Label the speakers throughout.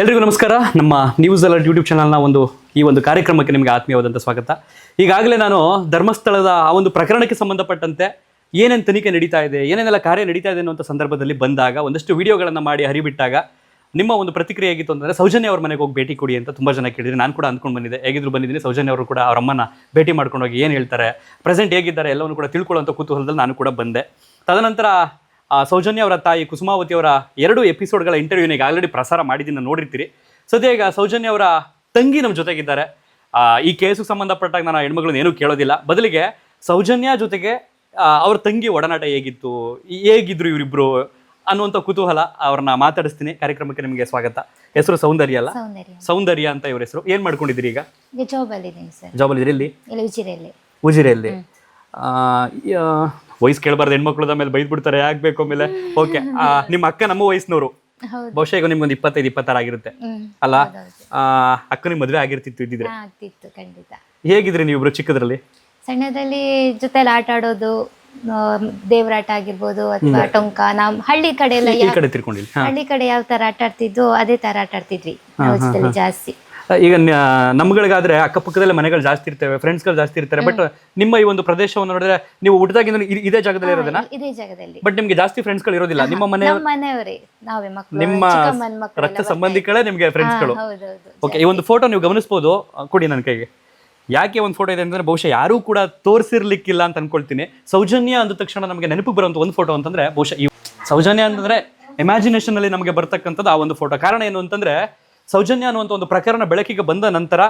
Speaker 1: ಎಲ್ರಿಗೂ ನಮಸ್ಕಾರ. ನಮ್ಮ ನ್ಯೂಸ್ ಅಲರ್ಟ್ ಯೂಟ್ಯೂಬ್ ಚಾನಲ್ನ ಈ ಒಂದು ಕಾರ್ಯಕ್ರಮಕ್ಕೆ ನಿಮಗೆ ಆತ್ಮೀಯವಾದಂಥ ಸ್ವಾಗತ. ಈಗಾಗಲೇ ನಾನು ಧರ್ಮಸ್ಥಳದ ಆ ಒಂದು ಪ್ರಕರಣಕ್ಕೆ ಸಂಬಂಧಪಟ್ಟಂತೆ ಏನೇನು ತನಿಖೆ ನಡೀತಾ ಇದೆ, ಏನೇನೆಲ್ಲ ಕಾರ್ಯ ನಡೀತಾ ಇದೆ ಅನ್ನುವಂಥ ಸಂದರ್ಭದಲ್ಲಿ ಬಂದಾಗ ಒಂದಷ್ಟು ವಿಡಿಯೋಗಳನ್ನು ಮಾಡಿ ಹರಿಬಿಟ್ಟಾಗ ನಿಮ್ಮ ಒಂದು ಪ್ರತಿಕ್ರಿಯೆ ಆಗಿತ್ತು ಅಂತಂದರೆ ಸೌಜನ್ಯ ಅವ್ರ ಮನೆಗೆ ಹೋಗಿ ಭೇಟಿ ಕೊಡಿ ಅಂತ ತುಂಬ ಜನ ಕೇಳಿದ್ರೆ ನಾನು ಕೂಡ ಅಂದ್ಕೊಂಡು ಬಂದಿದ್ದೆ. ಹೇಗಿದ್ರು ಬಂದಿದ್ದೀನಿ, ಸೌಜನ್ಯ ಅವರು ಕೂಡ ಅವ್ರ ಅಮ್ಮನ ಭೇಟಿ ಮಾಡ್ಕೊಂಡು ಹೋಗಿ ಏನು ಹೇಳ್ತಾರೆ, ಪ್ರೆಸೆಂಟ್ ಹೇಗಿದ್ದಾರೆ ಎಲ್ಲವನ್ನು ಕೂಡ ತಿಳ್ಕೊಳ್ಳೋಂಥ ಕುತೂಹಲದಲ್ಲಿ ನಾನು ಕೂಡ ಬಂದೆ. ತದನಂತರ ಸೌಜನ್ಯ ಅವರ ತಾಯಿ ಕುಸುಮಾವತಿ ಅವರ 2 ಎಪಿಸೋಡ್ಗಳ ಇಂಟರ್ವ್ಯೂನ ಈಗ ಆಲ್ರೆಡಿ ಪ್ರಸಾರ ಮಾಡಿದ್ದೀನಿ, ನೋಡಿರ್ತೀರಿ. ಸದ್ಯ ಈಗ ಸೌಜನ್ಯ ಅವರ ತಂಗಿ ನಮ್ಮ ಜೊತೆಗಿದ್ದಾರೆ. ಈ ಕೇಸಿಗೆ ಸಂಬಂಧಪಟ್ಟಾಗ ನಾನು ಹೆಣ್ಮಗಳನ್ನ ಏನೂ ಕೇಳೋದಿಲ್ಲ, ಬದಲಿಗೆ ಸೌಜನ್ಯ ಜೊತೆಗೆ ಅವ್ರ ತಂಗಿ ಒಡನಾಟ ಹೇಗಿದ್ರು ಇವರಿಬ್ರು ಅನ್ನುವಂಥ ಕುತೂಹಲ ಅವ್ರನ್ನ ಮಾತಾಡಿಸ್ತೀನಿ. ಕಾರ್ಯಕ್ರಮಕ್ಕೆ ನಿಮಗೆ ಸ್ವಾಗತ. ಹೆಸರು ಸೌಂದರ್ಯ ಅಲ್ಲ? ಸೌಂದರ್ಯ ಅಂತ ಇವ್ರ ಹೆಸರು. ಏನ್ ಮಾಡ್ಕೊಂಡಿದ್ದೀರಿ ಈಗ? ಜಾಬಲ್ಲಿ ಇದ್ದೀರಿ? ಎಲ್ಲಿ? ಉಜಿರೆಯಲ್ಲಿ. ವಯಸ್ಸು ಕೇಳಬಾರ್ದು, ಹೆಣ್ಮಕ್ಳದ ಮೇಲೆ ಬೈದ್ ಬಿಡ್ತಾರೆ, ಆಗ್ಬೇಕು ಆಮೇಲೆ. ಓಕೆ, ನಿಮ್ಮ ಅಕ್ಕ ನಮ್ಮ ವಯಸ್ಸಿನವರು, ಬಹುಶಃ ಈಗ ನಿಮ್ಗೊಂದು 25-26 ಆಗಿರುತ್ತೆ ಅಲ್ಲ? ಅಕ್ಕ ನಿಮ್ ಮದ್ವೆ ಆಗಿರ್ತಿತ್ತು ಇದ್ದಿದ್ರೆ? ಹೇಗಿದ್ರಿ ನೀವಿಬ್ರು ಚಿಕ್ಕದ್ರಲ್ಲಿ?
Speaker 2: ಸಣ್ಣದಲ್ಲಿ ಜೊತೆಲಿ ಆಟ ಆಡೋದು, ದೇವರಾಟ ಆಗಿರ್ಬೋದು ಅಥವಾ ಟೊಂಕ. ನಾವು ಹಳ್ಳಿ ಕಡೆ ಎಲ್ಲ ಹಳ್ಳಿ ಕಡೆ ಯಾವ ತರ ಆಟ ಆಡ್ತಿದ್ವು ಅದೇ ತರ ಆಟ ಆಡ್ತಿದ್ವಿ ಜಾಸ್ತಿ.
Speaker 1: ಈಗ ನಮ್ಗಳಿಗಾದ್ರೆ ಅಕ್ಕಪಕ್ಕದಲ್ಲೇ ಮನೆಗಳು ಜಾಸ್ತಿ ಇರ್ತವೆ, ಫ್ರೆಂಡ್ಸ್ಗಳು ಜಾಸ್ತಿ ಇರ್ತಾರೆ. ಬಟ್ ನಿಮ್ಮ ಈ ಒಂದು ಪ್ರದೇಶವನ್ನು ನೋಡಿದ್ರೆ ನೀವು ಹುಟ್ಟಿದಾಗಿಂದ ಇದೇ ಜಾಗದಲ್ಲಿ ಇರೋದನ್ನ?
Speaker 2: ಇದೇ ಜಾಗದಲ್ಲಿ.
Speaker 1: ಬಟ್ ನಿಮ್ಗೆ ಜಾಸ್ತಿ ಫ್ರೆಂಡ್ಸ್ಗಳು ಇರೋದಿಲ್ಲ? ನಿಮ್ಮ
Speaker 2: ಮನೆಯವರೇ, ನಾವೇ ಮಕ್ಕಳು,
Speaker 1: ನಿಮ್ಮ ರಕ್ತ ಸಂಬಂಧಿಗಳೇ ನಿಮ್ಗೆ ಫ್ರೆಂಡ್ಸ್ಗಳು. ಓಕೆ, ಈ ಒಂದು ಫೋಟೋ ನೀವು ಗಮನಿಸಬಹುದು, ಕೊಡಿ ನನ್ನ ಕೈಗೆ. ಯಾಕೆ ಒಂದು ಫೋಟೋ ಇದೆ ಅಂತಂದ್ರೆ ಬಹುಶಃ ಯಾರೂ ಕೂಡ ತೋರಿಸಿರ್ಲಿಕ್ಕಿಲ್ಲ ಅಂತ ಅನ್ಕೊಳ್ತೀನಿ. ಸೌಜನ್ಯ ಅಂದ ತಕ್ಷಣ ನಮಗೆ ನೆನಪಿಗೆ ಬರುವಂಥ ಒಂದು ಫೋಟೋ ಅಂತಂದ್ರೆ ಬಹುಶಃ ಈ ಸೌಜನ್ಯ ಅಂತಂದ್ರೆ ಇಮ್ಯಾಜಿನೇಷನ್ ಅಲ್ಲಿ ನಮಗೆ ಬರ್ತಕ್ಕಂಥದ್ದು ಆ ಒಂದು ಫೋಟೋ. ಕಾರಣ ಏನು ಅಂತಂದ್ರೆ ಸೌಜನ್ಯ ಅನ್ನುವಂಥ ಒಂದು ಪ್ರಕರಣ ಬೆಳಕಿಗೆ ಬಂದ ನಂತರ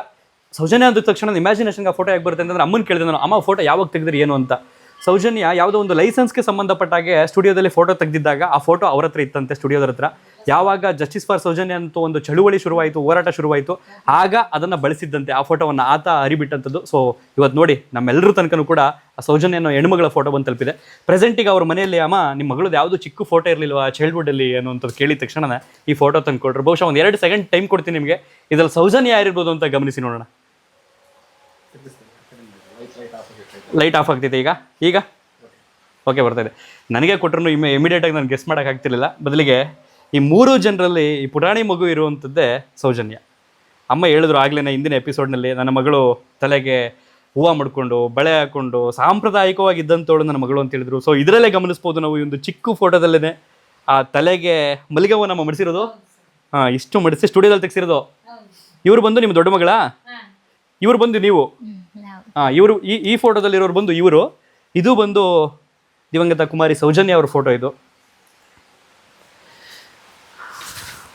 Speaker 1: ಸೌಜನ್ಯ ಅಂದ ತಕ್ಷಣ ಇಮ್ಯಾಜಿನೇಷನ್ಗೆ ಆ ಫೋಟೋ ಯಾಕೆ ಬರುತ್ತೆ ಅಂತಂದ್ರೆ ಅಮ್ಮನ ಕೇಳಿದೆ ನಾನು, ಅಮ್ಮ ಫೋಟೋ ಯಾವಾಗ ತೆಗೆದ್ರಿ ಏನು ಅಂತ. ಸೌಜನ್ಯ ಯಾವುದೋ ಒಂದು ಲೈಸೆನ್ಸ್ಗೆ ಸಂಬಂಧಪಟ್ಟಾಗೆ ಸ್ಟುಡಿಯೋದಲ್ಲಿ ಫೋಟೋ ತೆಗೆದಿದ್ದಾಗ ಆ ಫೋಟೋ ಅವ್ರ ಹತ್ರ ಇತ್ತಂತೆ, ಸ್ಟುಡಿಯೋದ್ರ ಹತ್ರ. ಯಾವಾಗ ಜಸ್ಟಿಸ್ ಫಾರ್ ಸೌಜನ್ಯ ಅಂತ ಒಂದು ಚಳುವಳಿ ಶುರುವಾಯಿತು, ಹೋರಾಟ ಶುರುವಾಯಿತು, ಆಗ ಅದನ್ನು ಬಳಸಿದ್ದಂತೆ ಆ ಫೋಟೋವನ್ನು ಆತ ಹರಿಬಿಟ್ಟಂಥದ್ದು. ಸೊ ಇವತ್ತು ನೋಡಿ ನಮ್ಮೆಲ್ಲರ ತನಕನೂ ಕೂಡ ಆ ಸೌಜನ್ಯ ಅನ್ನೋ ಹೆಣ್ಮಗಳ ಫೋಟೋ ಬಂದು ತಲುಪಿದೆ. ಪ್ರೆಸೆಂಟಿಗೆ ಅವ್ರ ಮನೆಯಲ್ಲಿ ಅಮ್ಮ ನಿಮ್ಮ ಮಗಳದ್ದು ಯಾವುದೂ ಚಿಕ್ಕ ಫೋಟೋ ಇರಲಿಲ್ವಾ ಚೈಲ್ಡ್ಹುಡ್ಡಲ್ಲಿ ಅನ್ನುವಂಥದ್ದು ಕೇಳಿದ ತಕ್ಷಣ ಈ ಫೋಟೋ ತಂದು ಕೊಟ್ಟರು. ಬಹುಶಃ ಒಂದು 2 ಸೆಕೆಂಡ್ ಟೈಮ್ ಕೊಡ್ತೀನಿ ನಿಮಗೆ, ಇದ್ರಲ್ಲಿ ಸೌಜನ್ಯ ಯಾರಿರ್ಬೋದು ಅಂತ ಗಮನಿಸಿ ನೋಡೋಣ. ಲೈಟ್ ಆಫ್ ಆಗ್ತಿದೆ ಈಗ ಓಕೆ, ಬರ್ತಾ ಇದೆ. ನನಗೆ ಕೊಟ್ಟರು ಇಮಿಡಿಯೇಟಾಗಿ ನಾನು ಗೆಸ್ ಮಾಡೋಕ್ಕಾಗ್ತಿರ್ಲಿಲ್ಲ. ಬದಲಿಗೆ ಈ 3 ಜನರಲ್ಲಿ ಈ ಪುಟಾಣಿ ಮಗು ಇರುವಂಥದ್ದೇ ಸೌಜನ್ಯ. ಅಮ್ಮ ಹೇಳಿದ್ರು ಆಗಲೇ ಹಿಂದಿನ ಎಪಿಸೋಡ್ನಲ್ಲಿ, ನನ್ನ ಮಗಳು ತಲೆಗೆ ಹೂವು ಮಾಡ್ಕೊಂಡು ಬಳೆ ಹಾಕ್ಕೊಂಡು ಸಾಂಪ್ರದಾಯಿಕವಾಗಿ ಇದ್ದಂಥವಳು ನನ್ನ ಮಗಳು ಅಂತ ಹೇಳಿದ್ರು. ಸೊ ಇದರಲ್ಲೇ ಗಮನಿಸ್ಬೋದು ನಾವು, ಈ ಒಂದು ಚಿಕ್ಕ ಫೋಟೋದಲ್ಲೇ ಆ ತಲೆಗೆ ಮಲ್ಲಿಗೆ ಹೂವು ನಮ್ಮ ಮಡಿಸಿರೋದು. ಇಷ್ಟು ಮಡಿಸಿ ಸ್ಟುಡಿಯೋದಲ್ಲಿ ತೆಗೆಸಿರೋದು. ಇವರು ಬಂದು ನಿಮ್ಮ ದೊಡ್ಡ ಮಗಳ, ಇವರು ಬಂದು ನೀವು. ಇವರು ಈ ಫೋಟೋದಲ್ಲಿರೋರು ಬಂದು ಇವರು. ಇದು ಬಂದು ದಿವಂಗತ ಕುಮಾರಿ ಸೌಜನ್ಯ ಅವ್ರ ಫೋಟೋ. ಇದು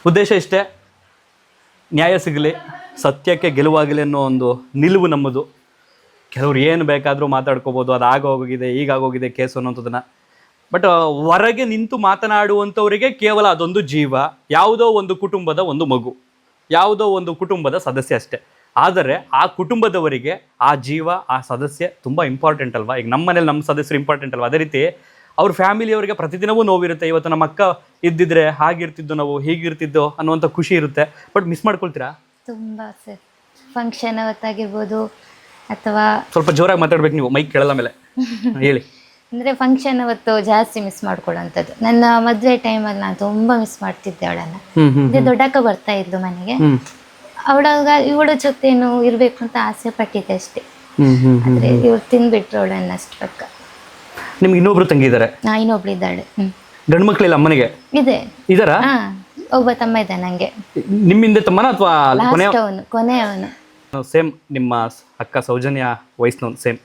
Speaker 1: ಉದ್ದೇಶ ಇಷ್ಟೇ, ನ್ಯಾಯ ಸಿಗಲಿ, ಸತ್ಯಕ್ಕೆ ಗೆಲುವಾಗಲಿ ಅನ್ನೋ ಒಂದು ನಿಲುವು ನಮ್ಮದು. ಕೆಲವ್ರು ಏನು ಬೇಕಾದರೂ ಮಾತಾಡ್ಕೋಬೋದು, ಅದು ಆಗೋಗಿದೆ ಈಗಾಗೋಗಿದೆ ಕೇಸು ಅನ್ನೋಂಥದ್ದನ್ನು. ಬಟ್ ಹೊರಗೆ ನಿಂತು ಮಾತನಾಡುವಂಥವರಿಗೆ ಕೇವಲ ಅದೊಂದು ಜೀವ, ಯಾವುದೋ ಒಂದು ಕುಟುಂಬದ ಒಂದು ಮಗು, ಯಾವುದೋ ಒಂದು ಕುಟುಂಬದ ಸದಸ್ಯ ಅಷ್ಟೇ. ಆದರೆ ಆ ಕುಟುಂಬದವರಿಗೆ ಆ ಜೀವ, ಆ ಸದಸ್ಯ ತುಂಬ ಇಂಪಾರ್ಟೆಂಟ್ ಅಲ್ವಾ? ಈಗ ನಮ್ಮ ಮನೇಲಿ ನಮ್ಮ ಸದಸ್ಯರು ಇಂಪಾರ್ಟೆಂಟ್ ಅಲ್ವಾ? ಅದೇ ರೀತಿ ಅವ್ರ ಫ್ಯಾಮಿಲಿಯವರಿಗೆ ಪ್ರತಿದಿನವೂ ನೋವಿರುತ್ತೆ. ಇವತ್ತು ನಮ್ಮ ಅಕ್ಕ ಇದ್ದಿದ್ರೆ ಹಾಗಿರ್ತಿದ್ದು, ನಾವು ಹೀಗಿರ್ತಿದ್ದೋ ಅನ್ನುವಂಥ ಖುಷಿ ಇರುತ್ತೆ. ಬಟ್ ಮಿಸ್ ಮಾಡ್ಕೊಳ್ತೀರಾ?
Speaker 2: ತುಂಬಾ ಸರ್. ಫಂಕ್ಷನ್ ಅವತ್ತಾಗಿರ್ಬೋದು ಅಥವಾ
Speaker 1: ಸ್ವಲ್ಪ ಜೋರಾಗಿ ಮಾತಾಡ್ಬೇಕು ನೀವು, ಮೈಕ್ ಕೇಳಲ್ಲ ಮೇಲೆ ಹೇಳಿ.
Speaker 2: ಅಂದರೆ ಫಂಕ್ಷನ್ ಅವತ್ತು ಜಾಸ್ತಿ ಮಿಸ್ ಮಾಡ್ಕೊಳ್ಳೋಂಥದ್ದು. ನನ್ನ ಮದುವೆ ಟೈಮಲ್ಲಿ ನಾನು ತುಂಬ ಮಿಸ್ ಮಾಡ್ತಿದ್ದೆ ಅವಳನ್ನು. ಅಂದರೆ ದೊಡ್ಡಕ್ಕ ಬರ್ತಾ ಇದ್ಲು ಮನೆಗೆ, ಇವಳ ಜೊತೆನು ಇರಬೇಕು ಅಂತ ಆಸೆ ಪಟ್ಟಿದ್ದೆ ಅಷ್ಟೇ. ಆದರೆ ಇವ್ರು ತಿಂದ್ಬಿಟ್ರು ಅವಳನ್ನ ಅಷ್ಟು ಪಕ್ಕ.
Speaker 1: ನಿಮ್ಗೆ ಇನ್ನೊಬ್ರು ತಂಗಿ ಇದ್ದಾರೆ?
Speaker 2: ಇನ್ನೊಬ್ಳು ಇದ್ದಾಳೆ.
Speaker 1: ಗಂಡು ಮಕ್ಕಳಿಲ್ಲ ಅಮ್ಮನಿಗೆ?
Speaker 2: ಇದೆ.
Speaker 1: ಇದಾರಾ?
Speaker 2: ಒಬ್ಬ ತಮ್ಮ ಇದೆ ನಂಗೆ.
Speaker 1: ನಿಮ್ಮಿಂದ ತಮ್ಮನ ಅಥವಾ
Speaker 2: ಕೊನೆಯವನು?
Speaker 1: ಸೇಮ್ ನಿಮ್ಮ ಅಕ್ಕ ಸೌಜನ್ಯ ವಯಸ್ಸಿನವನು ಸೇಮ್.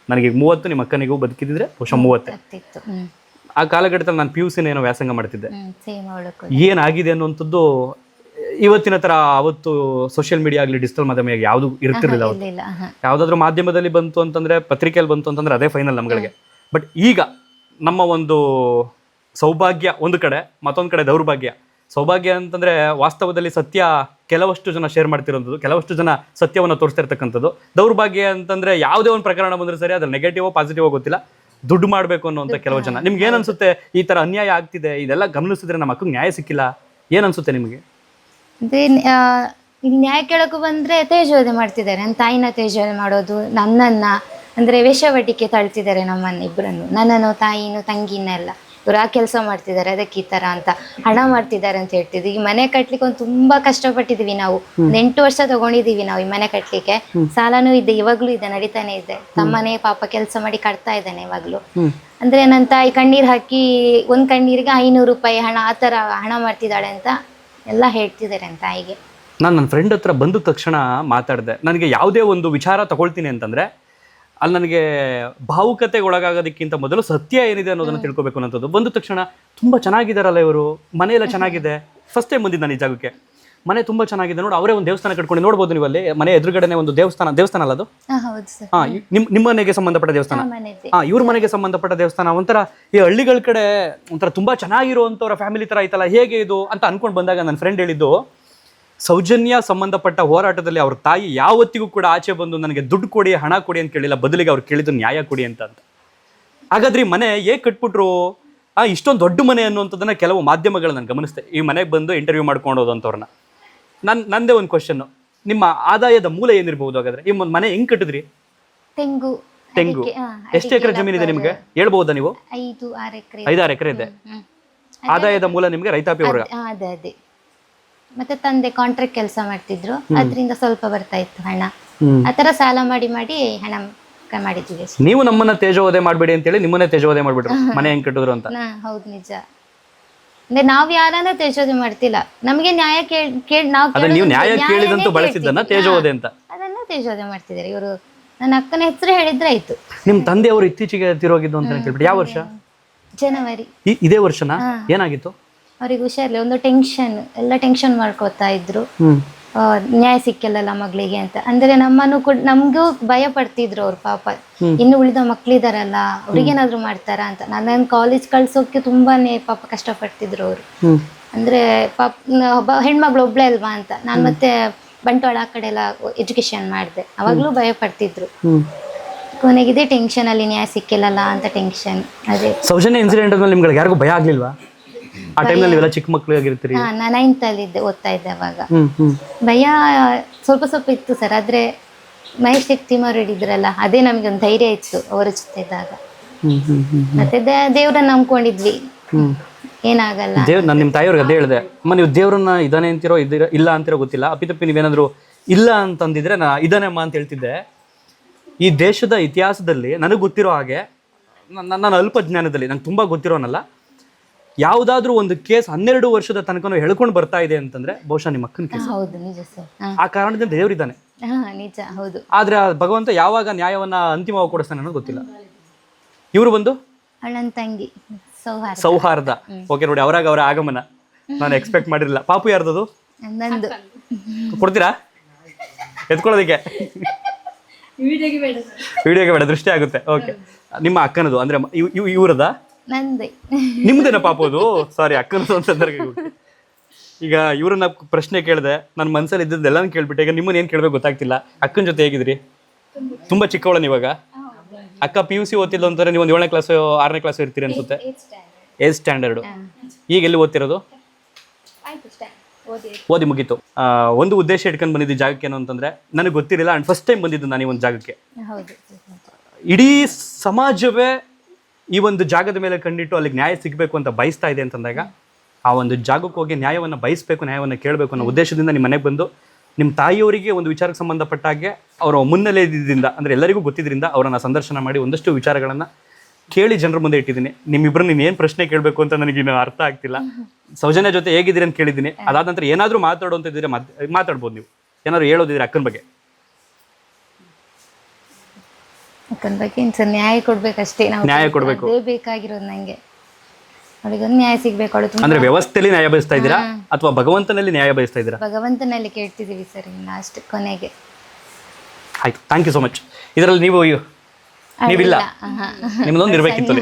Speaker 1: ನನಗೆ 30, ನಿಮ್ಮ ಅಕ್ಕನಿಗೂ ಬದುಕಿದ್ರೆ ಬಹುಶಃ 30. ಆ ಕಾಲಘಟ್ಟದಲ್ಲಿ ನಾನು PUC ಏನೋ ವ್ಯಾಸಂಗ ಮಾಡ್ತಿದ್ದೆ. ಏನಾಗಿದೆ ಅನ್ನುವಂಥದ್ದು ಇವತ್ತಿನ ಥರ ಅವತ್ತು ಸೋಷಿಯಲ್ ಮೀಡಿಯಾ ಆಗಲಿ ಡಿಜಿಟಲ್ ಮಾಧ್ಯಮ ಯಾವುದು ಇರ್ತಿರ್ಲಿಲ್ಲ. ಯಾವುದಾದ್ರೂ ಮಾಧ್ಯಮದಲ್ಲಿ ಬಂತು ಅಂತಂದರೆ, ಪತ್ರಿಕೆಯಲ್ಲಿ ಬಂತು ಅಂತಂದರೆ ಅದೇ ಫೈನಲ್ ನಮ್ಗಳಿಗೆ. ಬಟ್ ಈಗ ನಮ್ಮ ಒಂದು ಸೌಭಾಗ್ಯ ಒಂದು ಕಡೆ, ಮತ್ತೊಂದು ಕಡೆ ದೌರ್ಭಾಗ್ಯ. ಸೌಭಾಗ್ಯ ಅಂತಂದರೆ ವಾಸ್ತವದಲ್ಲಿ ಸತ್ಯ ಕೆಲವಷ್ಟು ಜನ ಶೇರ್ ಮಾಡ್ತಿರೋಂಥದ್ದು, ಕೆಲವಷ್ಟು ಜನ ಸತ್ಯವನ್ನು ತೋರಿಸ್ತಿರ್ತಕ್ಕಂಥದ್ದು. ದೌರ್ಭಾಗ್ಯ ಅಂತಂದರೆ ಯಾವುದೇ ಒಂದು ಪ್ರಕರಣ ಬಂದರೆ ಸರಿ, ಅದ್ರ ನೆಗೆಟಿವ್ ಪಾಸಿಟಿವ್ ಗೊತ್ತಿಲ್ಲ, ದುಡ್ಡು ಮಾಡಬೇಕು ಅನ್ನೋಂಥ ಕೆಲವು ಜನ. ನಿಮ್ಗೆ ಏನು ಅನಿಸುತ್ತೆ? ಈ ಥರ ಅನ್ಯಾಯ ಆಗ್ತಿದೆ, ಇದೆಲ್ಲ ಗಮನಿಸಿದ್ರೆ ನಮ್ಮ ಮಕ್ಕಳಿಗೆ ನ್ಯಾಯ ಸಿಕ್ಕಿಲ್ಲ, ಏನು ಅನಿಸುತ್ತೆ ನಿಮಗೆ?
Speaker 2: ಅದೇ ಈಗ ನ್ಯಾಯ ಕೇಳೋಕ್ಕೂ ಬಂದರೆ ತೇಜೋವಧೆ ಮಾಡ್ತಿದ್ದಾರೆ. ನನ್ನ ತಾಯಿನ ತೇಜೋವಧೆ ಮಾಡೋದು, ನನ್ನನ್ನು ಅಂದರೆ ವೇಷವಾಟಿಕೆ ತಳ್ತಿದ್ದಾರೆ ನಮ್ಮನ್ನ ಇಬ್ಬರನ್ನು, ನನ್ನನ್ನು, ತಾಯಿನೂ ತಂಗಿನೆಲ್ಲ. ಇವ್ರು ಆ ಕೆಲಸ ಮಾಡ್ತಿದ್ದಾರೆ ಅದಕ್ಕೆ ಈ ತರ ಅಂತ ಹಣ ಮಾಡ್ತಿದ್ದಾರೆ ಅಂತ ಹೇಳ್ತಿದ್ವಿ. ಈ ಮನೆ ಕಟ್ಲಿಕ್ಕೆ ಒಂದು ತುಂಬಾ ಕಷ್ಟಪಟ್ಟಿದೀವಿ ನಾವು. 8 ವರ್ಷ ತಗೊಂಡಿದೀವಿ ನಾವು ಈ ಮನೆ ಕಟ್ಲಿಕ್ಕೆ. ಸಾಲನೂ ಇದೆ, ಇವಾಗ್ಲೂ ಇದೆ, ನಡೀತಾನೆ ಇದೆ. ತಮ್ಮನೇ ಪಾಪ ಕೆಲಸ ಮಾಡಿ ಕಟ್ತಾ ಇದ್ದಾನೆ ಇವಾಗ್ಲೂ. ಅಂದ್ರೆ ನನ್ನ ತಾಯಿ ಕಣ್ಣೀರ್ ಹಾಕಿ ಒಂದ್ ಕಣ್ಣೀರಿಗೆ 500 ರೂಪಾಯಿ ಹಣ ಆ ತರ ಹಣ ಮಾಡ್ತಿದ್ದಾಳೆ ಅಂತ ಎಲ್ಲ ಹೇಳ್ತಿದ್ದಾರೆ ನನ್ನ ತಾಯಿಗೆ.
Speaker 1: ನಾನು ನನ್ನ ಫ್ರೆಂಡ್ ಹತ್ರ ಬಂದ ತಕ್ಷಣ ಮಾತಾಡಿದೆ. ನನಗೆ ಯಾವುದೇ ಒಂದು ವಿಚಾರ ತಗೊಳ್ತೀನಿ ಅಂತಂದರೆ ಅಲ್ಲಿ ನನಗೆ ಭಾವುಕತೆಗೆ ಒಳಗಾಗೋದಕ್ಕಿಂತ ಮೊದಲು ಸತ್ಯ ಏನಿದೆ ಅನ್ನೋದನ್ನು ತಿಳ್ಕೊಬೇಕು ಅನ್ನೋದು. ಬಂದ ತಕ್ಷಣ ತುಂಬ ಚೆನ್ನಾಗಿದ್ದಾರಲ್ಲ ಇವರು, ಮನೆಯೆಲ್ಲ ಚೆನ್ನಾಗಿದೆ. ಫಸ್ಟ್ ಟೈಮ್ ಬಂದಿದ್ದು ನಾನು ಈ ಜಾಗಕ್ಕೆ. ಮನೆ ತುಂಬ ಚೆನ್ನಾಗಿದೆ ನೋಡಿ, ಅವರೇ ಒಂದು ದೇವಸ್ಥಾನ ಕಟ್ಕೊಂಡು ನೋಡ್ಬೋದು ನೀವು ಅಲ್ಲಿ. ಮನೆ ಎದುರುಗಡೆನೆ ಒಂದು ದೇವಸ್ಥಾನ ಅಲ್ಲ ಅದು?
Speaker 2: ಹೌದು ಸರ್.
Speaker 1: ಹಾಂ, ನಿಮ್ಮ ಮನೆಗೆ ಸಂಬಂಧಪಟ್ಟ ದೇವಸ್ಥಾನ. ಹಾಂ, ಇವ್ರ ಮನೆಗೆ ಸಂಬಂಧಪಟ್ಟ ದೇವಸ್ಥಾನ. ಒಂಥರ ಈ ಹಳ್ಳಿಗಳ ಕಡೆ ಒಂಥರ ತುಂಬ ಚೆನ್ನಾಗಿರುವಂಥವ್ರ ಫ್ಯಾಮಿಲಿ ಥರ ಐತಲ್ಲ, ಹೇಗೆ ಇದು ಅಂತ ಅನ್ಕೊಂಡು ಬಂದಾಗ ನನ್ನ ಫ್ರೆಂಡ್ ಹೇಳಿದ್ದು, ಸೌಜನ್ಯ ಸಂಬಂಧಪಟ್ಟ ಹೋರಾಟದಲ್ಲಿ ಅವ್ರ ತಾಯಿ ಯಾವತ್ತಿಗೂ ಕೂಡ ಆಚೆ ಬಂದು ನನಗೆ ದುಡ್ಡು ಕೊಡಿ, ಹಣ ಕೊಡಿ ಅಂತ ಕೇಳಿಲ್ಲ, ಬದಲಿಗೆ ಅವ್ರು ಕೇಳಿದ್ದು ನ್ಯಾಯ ಕೊಡಿ ಅಂತ. ಹಾಗಾದ್ರೆ ಈ ಮನೆ ಹೇಗೆ ಕಟ್ಬಿಟ್ರು, ಇಷ್ಟೊಂದು ದೊಡ್ಡ ಮನೆ ಅನ್ನುವಂಥದ್ದನ್ನ ಕೆಲವು ಮಾಧ್ಯಮಗಳು ನಾನು ಗಮನಿಸಿದೆ. ಈ ಮನೆಗೆ ಬಂದು ಇಂಟರ್ವ್ಯೂ ಮಾಡ್ಕೊಂಡು ಹೋದಂಥವ್ರನ್ನ. ನಂದೇ ಒಂದು ಕ್ವಶನ್, ನಿಮ್ಮ ಆದಾಯದ ಮೂಲ ಏನಿರ್ಬಹುದು ಹಾಗಾದ್ರೆ? ಈ ಮನೆ ಹೆಂಗ್ ಕಟ್ಟಿದ್ರಿ?
Speaker 2: ತೆಂಗು.
Speaker 1: ಎಷ್ಟು ಎಕರೆ ಜಮೀನಿದೆ ನಿಮ್ಗೆ ಹೇಳ್ಬಹುದಾ ನೀವು? 5-6 ಎಕರೆ ಇದೆ. ಆದಾಯದ ಮೂಲ ನಿಮ್ಗೆ ರೈತಾಪಿ ವರ್ಗ.
Speaker 2: ಅದೇ ಮತ್ತೆ ತಂದೆ ಕಾಂಟ್ರಾಕ್ಟ್ ಕೆಲಸ ಮಾಡ್ತಿದ್ರು, ಅದರಿಂದ ಸ್ವಲ್ಪ ಬರ್ತಾ ಇತ್ತು ಹಣ. ಆತರ ಸಾಲ ಮಾಡಿ ಹಣ ಮಾಡಿದ್ವಿ.
Speaker 1: ನೀವು ನಮ್ಮನ್ನ ತೇಜೋವಧೆ ಮಾಡ್ಬೇಡಿ ಅಂತೇಳಿ ನಿಮ್ಮನ್ನೇ ತೇಜೋವಧೆ ಮಾಡ್ಬಿಟ್ರು ಮನೆ ಹೆಂಗ್ ಕಟ್ಟಿದ್ರು ಅಂತ.
Speaker 2: ಹೌದು, ನಿಜ. ಅಂದ್ರೆ ನಾವ್ ಯಾರನ್ನ ತೇಜೋವಧೆ ಮಾಡ್ತಿಲ್ಲ, ನಮ್ಗೆ ನ್ಯಾಯ
Speaker 1: ನೀವು ನ್ಯಾಯ ಕೇಳಿದಂತೂ ಬಳಸಿದ್ದನ್ನ ತೇಜೋವಧೆ ಅಂತ
Speaker 2: ಅದನ್ನ ತೇಜೋವಧೆ ಮಾಡ್ತಿದ್ದಾರೆ ಇವರು. ನನ್ನ ಅಕ್ಕನ ಹೆಸರು ಹೇಳಿದ್ರೆ ಆಯ್ತು.
Speaker 1: ನಿಮ್ ತಂದೆಯವರು ಇತ್ತೀಚೆಗೆ ತಿರೋಗಿದ್ದು ಅಂತ ಕೇಳ್ಬಿಟ್ಟು. ಯಾವ ವರ್ಷ?
Speaker 2: ಜನವರಿ.
Speaker 1: ಇದೇ ವರ್ಷನಾ? ಏನಾಗಿತ್ತು?
Speaker 2: ಅವ್ರಿಗೆ ಹುಷಾರಿಲ್ಲ, ಒಂದು ಎಲ್ಲ ಟೆನ್ಷನ್ ಮಾಡ್ಕೋತಾ ಇದ್ರು. ನ್ಯಾಯ ಸಿಕ್ಕಿಲ್ಲಲ್ಲ ಮಗಳಿಗೆ ಅಂತ. ಅಂದ್ರೆ ನಮ್ಮನ್ನು ಕೂಡ ನಮ್ಗೂ ಭಯ ಪಡ್ತಿದ್ರು ಅವ್ರು ಪಾಪ. ಇನ್ನು ಉಳಿದ ಮಕ್ಳಿದಾರಲ್ಲ, ಅವ್ರಿಗೇನಾದ್ರು ಮಾಡ್ತಾರ ಅಂತ. ನನ್ನ ಕಾಲೇಜ್ ಕಳ್ಸೋಕೆ ತುಂಬಾನೇ ಪಾಪ ಕಷ್ಟಪಡ್ತಿದ್ರು ಅವರು. ಅಂದ್ರೆ ಪಾಪ ಹೆಣ್ಮಗಳು ಒಬ್ಳೆ ಅಲ್ವಾ ಅಂತ. ನಾನು ಮತ್ತೆ ಬಂಟ್ವಾಳ ಆ ಕಡೆ ಎಲ್ಲ ಎಜುಕೇಶನ್ ಮಾಡಿದೆ, ಅವಾಗ್ಲೂ ಭಯ ಪಡ್ತಿದ್ರು. ಕೊನೆಗೆ ಇದೇ ಟೆನ್ಷನ್ ಅಲ್ಲಿ ನ್ಯಾಯ ಸಿಕ್ಕಿಲ್ಲಲ್ಲ ಅಂತ ಟೆನ್ಷನ್. ಅದೇ
Speaker 1: ಸೌಜನ್ಯ ಇನ್ಸಿಡೆಂಟ್ ಅಲ್ಲಿ ನಿಮ್ಗೆ ಯಾರಿಗೂ ಭಯ ಆಗ್ಲಿಲ್ವಾ? ಆ ಟೈಮ್ನಲ್ಲಿ ನೀವೆಲ್ಲ ಚಿಕ್ಕ ಮಕ್ಕಳು ಆಗಿರ್ತೀರಿ.
Speaker 2: ನಾನು 9th ಅಲ್ಲಿ ಓದ್ತಾ ಇದ್ದೆ ಅವಾಗ. ಭಯ ಸ್ವಲ್ಪ ಇತ್ತು ಸರ್. ಆದ್ರೆ ಮಹೇಶ್ ತಿಮ್ಮವ್ರು ಹೇಳಿದ್ರಲ್ಲ, ಅದೇ ನಮ್ಗೆ ಒಂದು ಧೈರ್ಯ ಇತ್ತು ಅವರ ಜೊತೆ ಇದ್ದಾಗ. ಮತ್ತೆ ದೇವ್ರನ್ನ ನಂಬ್ಕೊಂಡಿದ್ವಿ, ಏನಾಗಲ್ಲ.
Speaker 1: ನಾನು ನಿಮ್ಮ ತಾಯಿಯವ್ರಿಗೆ ಅದೇ ಹೇಳಿದೆ, ಅಮ್ಮ ನೀವು ದೇವ್ರನ್ನ ಇದಾನೆ ಅಂತಿರೋ ಇಲ್ಲ ಅಂತಿರೋ ಗೊತ್ತಿಲ್ಲ, ಅಪ್ಪಿತಪ್ಪಿ ನೀವೇನಾದ್ರು ಇಲ್ಲ ಅಂತಂದಿದ್ರೆ ನಾ ಇದಾನೆ ಅಮ್ಮ ಅಂತ ಹೇಳ್ತಿದ್ದೆ. ಈ ದೇಶದ ಇತಿಹಾಸದಲ್ಲಿ ನನಗೆ ಗೊತ್ತಿರೋ ಹಾಗೆ, ನನ್ನ ಅಲ್ಪ ಜ್ಞಾನದಲ್ಲಿ ನಂಗೆ ತುಂಬ ಗೊತ್ತಿರೋನಲ್ಲ, ಯಾವುದಾದ್ರೂ ಒಂದು ಕೇಸ್ 12 ವರ್ಷದ ತನಕ ಹೇಳ್ಕೊಂಡು ಬರ್ತಾ ಇದೆ ಅಂತಂದ್ರೆ ಬಹುಶಃ ನಿಮ್ಮ ಅಕ್ಕನ ಕೇಸ್.
Speaker 2: ಹೌದು, ನಿಜ ಸರ್.
Speaker 1: ಆ ಕಾರಣದಿಂದ ದೇವರಿದ್ದಾನೆ.
Speaker 2: ನಿಜ, ಹೌದು.
Speaker 1: ಆದ್ರೆ ಭಗವಂತ ಯಾವಾಗ ನ್ಯಾಯವನ್ನ ಅಂತಿಮವಾಗಿ ಕೊಡಿಸ್ತಾನೆ ಅನ್ನೋದು ಗೊತ್ತಿಲ್ಲ. ಇವರು ಬಂದು
Speaker 2: ಅಣ್ಣನ ತಂಗಿ
Speaker 1: ಸೌಹಾರ್ದ. ಓಕೆ ನೋಡಿ, ಅವರ ಆಗಮನ ನಾನು ಎಕ್ಸ್ಪೆಕ್ಟ್ ಮಾಡಿರಲಿಲ್ಲ. ಪಾಪು ಯಾರ್ದದು?
Speaker 2: ನಂದು.
Speaker 1: ಕೊಡ್ತೀರಾ ಎತ್ಕೊಳ್ಳೋದಕ್ಕೆ? ವಿಡಿಯೋಗೆ ಬೇಡ, ದೃಷ್ಟಿ ಆಗುತ್ತೆ. ಓಕೆ, ನಿಮ್ಮ ಅಕ್ಕನದು ಅಂದ್ರೆ ಇವರದ?
Speaker 2: ನಂದೇ.
Speaker 1: ನಿಮ್ದೇನ ಪಾಪದು? ಸಾರಿ, ಅಕ್ಕನದು ಅಂತಂದ್ರೆ. ಈಗ ಇವ್ರನ್ನ ಪ್ರಶ್ನೆ ಕೇಳಿದೆ, ನನ್ನ ಮನಸ್ಸಲ್ಲಿ ಇದ್ದದ್ದೆಲ್ಲ ಕೇಳ್ಬಿಟ್ಟೆ. ಈಗ ನಿಮ್ಮನ್ನ ಏನು ಕೇಳ್ಬೇಕು ಗೊತ್ತಾಗ್ತಿಲ್ಲ. ಅಕ್ಕನ ಜೊತೆ ಹೇಗಿದ್ರಿ? ತುಂಬಾ ಚಿಕ್ಕವಳನ ಇವಾಗ? ಅಕ್ಕ PUC ಓದ್ತಿಲ್ಲ ಅಂತಾರೆ, ನೀವು ಒಂದು 7ನೇ ಕ್ಲಾಸ್ 6ನೇ ಕ್ಲಾಸ್ ಇರ್ತೀರಿ ಅನ್ಸುತ್ತೆ. 8th standard. ಈಗ ಎಲ್ಲಿ ಓದ್ತಿರೋದು? ಓದಿ ಮುಗೀತು. ಒಂದು ಉದ್ದೇಶ ಇಟ್ಕೊಂಡು ಬಂದಿದ್ದು ಜಾಗಕ್ಕೆ ಏನು ಅಂತಂದ್ರೆ, ನನಗೆ ಗೊತ್ತಿರಲಿಲ್ಲ. ಅಂಡ್ ಫಸ್ಟ್ ಟೈಮ್ ಬಂದಿದ್ದು ನಾನು ಈ ಒಂದು ಜಾಗಕ್ಕೆ. ಇಡೀ ಸಮಾಜವೇ ಈ ಒಂದು ಜಾಗದ ಮೇಲೆ ಕಂಡಿಟ್ಟು ಅಲ್ಲಿಗೆ ನ್ಯಾಯ ಸಿಗಬೇಕು ಅಂತ ಬಯಸ್ತಾ ಇದೆ ಅಂತಂದಾಗ, ಆ ಒಂದು ಜಾಗಕ್ಕೆ ಹೋಗಿ ನ್ಯಾಯವನ್ನು ಬಯಸಬೇಕು, ನ್ಯಾಯವನ್ನು ಕೇಳಬೇಕು ಅನ್ನೋ ಉದ್ದೇಶದಿಂದ ನಿಮ್ಮ ಮನೆಗೆ ಬಂದು ನಿಮ್ಮ ತಾಯಿಯವರಿಗೆ ಒಂದು ವಿಚಾರಕ್ಕೆ ಸಂಬಂಧಪಟ್ಟ ಹಾಗೆ ಅವರ ಮುನ್ನೆಲೆಯಿಂದ, ಅಂದರೆ ಎಲ್ಲರಿಗೂ ಗೊತ್ತಿದ್ದರಿಂದ ಅವರನ್ನು ಸಂದರ್ಶನ ಮಾಡಿ ಒಂದಷ್ಟು ವಿಚಾರಗಳನ್ನು ಕೇಳಿ ಜನರ ಮುಂದೆ ಇಟ್ಟಿದ್ದೀನಿ. ನಿಮ್ಮಿಬ್ಬರು ಏನು ಪ್ರಶ್ನೆ ಕೇಳಬೇಕು ಅಂತ ನನಗಿನ್ನು ಅರ್ಥ ಆಗ್ತಿಲ್ಲ. ಸೌಜನ್ಯ ಜೊತೆ ಹೇಗಿದ್ದೀರಿ ಅಂತ ಕೇಳಿದ್ದೀನಿ. ಅದಾದ ನಂತರ ಏನಾದರೂ ಮಾತಾಡುವಂತಿದ್ರೆ ಮಾತಾಡ್ಬೋದು. ನೀವು ಏನಾದ್ರು ಹೇಳೋದಿದ್ರೆ ಅಕ್ಕನ ಬಗ್ಗೆ?
Speaker 2: ಅಕ್ಕನ ಬಗ್ಗೆ ನ್ಯಾಯ ಕೊಡ್ಬೇಕಷ್ಟೇ.
Speaker 1: ನ್ಯಾಯ ಕೊಡ್ಬೇಕು,
Speaker 2: ಬೇಕಾಗಿರೋದು ನಂಗೆ. ಅವಳಿಗೊಂದು ನ್ಯಾಯ ಸಿಗ್ಬೇಕು.
Speaker 1: ಅಂದ್ರೆ ವ್ಯವಸ್ಥೆಯಲ್ಲಿ ನ್ಯಾಯ ಬಯಸ್ತಾ ಇದ್ದೀರಾ ಅಥವಾ ಭಗವಂತನಲ್ಲಿ ನ್ಯಾಯ ಬಯಸ್ತಾ ಇದ್ದೀರಾ?
Speaker 2: ಭಗವಂತನಲ್ಲಿ ಕೇಳ್ತಿದೀವಿ ಸರ್ ಲಾಸ್ಟ್ ಕೊನೆಗೆ.
Speaker 1: ಆಯ್ತು, ಥ್ಯಾಂಕ್ ಯು ಸೋ ಮಚ್. ಇದರಲ್ಲಿ ನೀವಿಲ್ಲ, ನಿಮ್ದೊಂದು ಇರಬೇಕಿತ್ತು.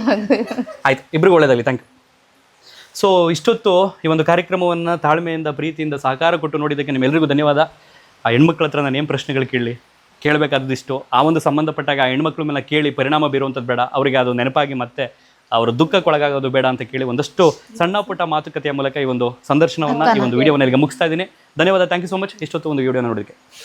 Speaker 1: ಆಯ್ತು, ಇಬ್ರಿಗೂ ಒಳ್ಳೇದಾಗಲಿ. Thank you. ಸೊ ಇಷ್ಟೊತ್ತು ಈ ಒಂದು ಕಾರ್ಯಕ್ರಮವನ್ನು ತಾಳ್ಮೆಯಿಂದ ಪ್ರೀತಿಯಿಂದ ಸಹಕಾರ ಕೊಟ್ಟು ನೋಡಿದ್ದಕ್ಕೆ ನಿಮ್ಮೆಲ್ಲರಿಗೂ ಧನ್ಯವಾದ. ಆ ಹೆಣ್ಮಕ್ಳ ಹತ್ರ ನಾನು ಏನು ಪ್ರಶ್ನೆಗಳು ಕೇಳಬೇಕಾದದಿಷ್ಟು, ಆ ಒಂದು ಸಂಬಂಧಪಟ್ಟಾಗ ಆ ಹೆಣ್ಮಕ್ಳ ಮೇಲೆ ಕೇಳಿ ಪರಿಣಾಮ ಬೀರುವಂಥದ್ದು ಬೇಡ, ಅವರಿಗೆ ಅದು ನೆನಪಾಗಿ ಮತ್ತೆ ಅವರ ದುಃಖಕ್ಕೊಳಗಾಗೋದು ಬೇಡ ಅಂತ ಕೇಳಿ ಒಂದಷ್ಟು ಸಣ್ಣ ಪುಟ್ಟ ಮಾತುಕತೆಯ ಮೂಲಕ ಈ ಒಂದು ಸಂದರ್ಶನವನ್ನು, ಈ ಒಂದು ವಿಡಿಯೋವನ್ನು ಇಲ್ಲಿಗೆ ಮುಗಿಸ್ತಾ ಇದ್ದೀನಿ. ಧನ್ಯವಾದ. ಥ್ಯಾಂಕ್ ಯು ಸೋ ಮಚ್ ಇಷ್ಟೊತ್ತು ಒಂದು ವಿಡಿಯೋನ ನೋಡೋದಕ್ಕೆ.